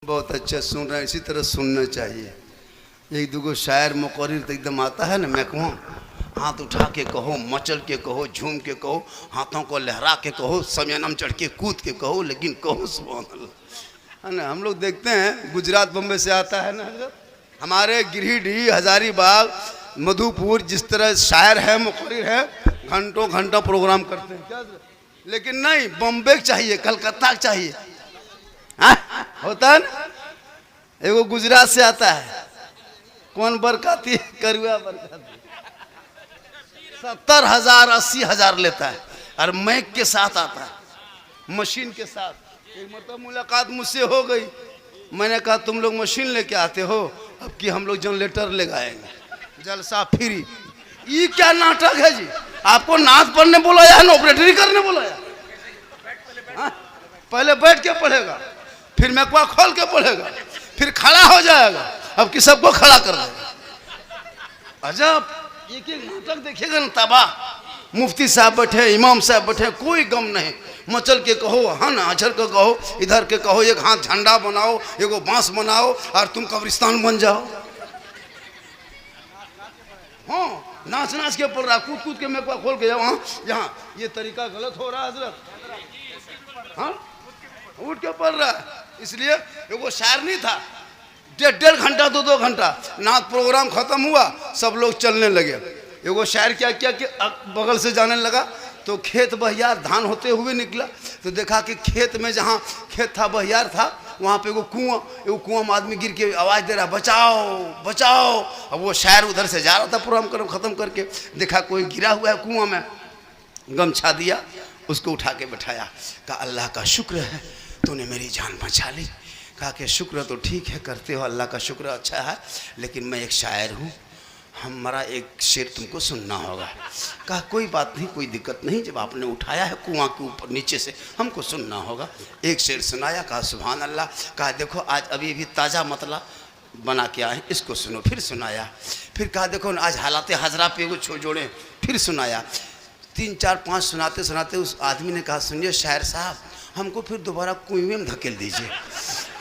बहुत अच्छा सुन रहे हैं, इसी तरह सुनना चाहिए। एक दूगो शायर मुकर्रिर तो एकदम आता है ना, महकमा हाथ उठा के कहो, मचल के कहो, झूम के कहो, हाथों को लहरा के कहो, समयनम चढ़ के कूद के कहो, लेकिन कहो सुभान अल्लाह, है ना। हम लोग देखते हैं गुजरात बम्बे से आता है ना, हमारे गिरिडीह, हजारीबाग, मधुपुर जिस तरह शायर है, मुकर्रिर है, घंटों घंटों प्रोग्राम करते हैं क्या, लेकिन नहीं, बम्बे चाहिए, कलकत्ता चाहिए। होता है ना, एगो गुजरात से आता है, कौन बरकाती है, करुआ बरकाती, 70,000 80,000 लेता है, और मैक के साथ आता है, मशीन के साथ। एक मतलब मुलाकात मुझसे हो गई, मैंने कहा तुम लोग मशीन लेके आते हो, अब कि हम लोग जनरेटर ले आएंगे, जलसा फ्री। ये क्या नाटक है जी, आपको नाच पढ़ने बुलाया है, ऑपरेटरी करने बुलाया? पहले बैठ के पढ़ेगा, फिर मैकवा खोल के पढ़ेगा, फिर खड़ा हो जाएगा, अब कि सबको खड़ा कर देगा। अजब, एक एक नाटक देखिएगा ना, तबाह। मुफ्ती साहब बैठे, इमाम साहब बैठे, कोई गम नहीं, मचल के कहो, हाँ ना, अचल के कहो, इधर के कहो, एक हाथ झंडा बनाओ, एगो बांस बनाओ, और तुम कब्रिस्तान बन जाओ। हाँ, नाच नाच के पढ़ रहा, कूद कूद के मैकवा खोल के जाओ, हाँ यहाँ ये तरीका गलत हो रहा है हजरत, हाँ उठ के पढ़ रहा है। इसलिए एगो शायर नहीं था, 1.5 घंटा 2 घंटा नाच प्रोग्राम खत्म हुआ, सब लोग चलने लगे। एगो शायर क्या किया कि बगल से जाने लगा, तो खेत बहियार धान होते हुए निकला, तो देखा कि खेत में, जहाँ खेत था बहियार था, वहाँ पे एगो कुआं में आदमी गिर के आवाज़ दे रहा, बचाओ बचाओ। अब वो शायर उधर से जा रहा था प्रोग्राम खत्म करके, देखा कोई गिरा हुआ है कुआं में, गमछा दिया, उसको उठा के बैठाया, कहा अल्लाह का शुक्र है तूने मेरी जान बचा ली। कहा कि शुक्र तो ठीक है, करते हो, अल्लाह का शुक्र अच्छा है, लेकिन मैं एक शायर हूँ, हमारा एक शेर तुमको सुनना होगा। कहा कोई बात नहीं, कोई दिक्कत नहीं, जब आपने उठाया है कुआं के ऊपर नीचे से, हमको सुनना होगा। एक शेर सुनाया, कहा सुभान अल्लाह। कहा देखो आज अभी ताज़ा मतला बना के आए, इसको सुनो। फिर सुनाया, फिर कहा देखो आज हालात हजरा पे एगो जोड़े, फिर सुनाया। 3 4 5 सुनाते सुनाते उस आदमी ने कहा सुनिए शायर साहब, हमको फिर दोबारा कुएं में धकेल दीजिए,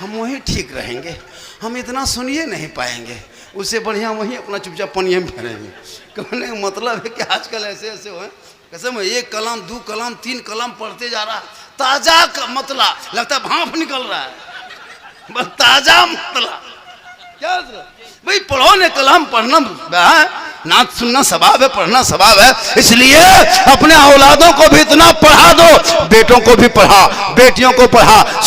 हम वहीं ठीक रहेंगे, हम इतना सुनिए नहीं पाएंगे, उससे बढ़िया वहीं अपना चुपचाप पनिया में फेरेंगे। कहने का मतलब है कि आजकल ऐसे ऐसे हो, कसम है, 1 कलम 2 कलम 3 कलम पढ़ते जा रहा, ताज़ा का मतला लगता है भाप निकल रहा है, बस ताज़ा मतला। क्या भाई, पढ़ो ने कलाम, पढ़ना नाच सुनना सवाब है, पढ़ना सवाब है, इसलिए अपने औलादों को भी इतना पढ़ा दो, बेटों को भी पढ़ा, बेटियों को पढ़ा।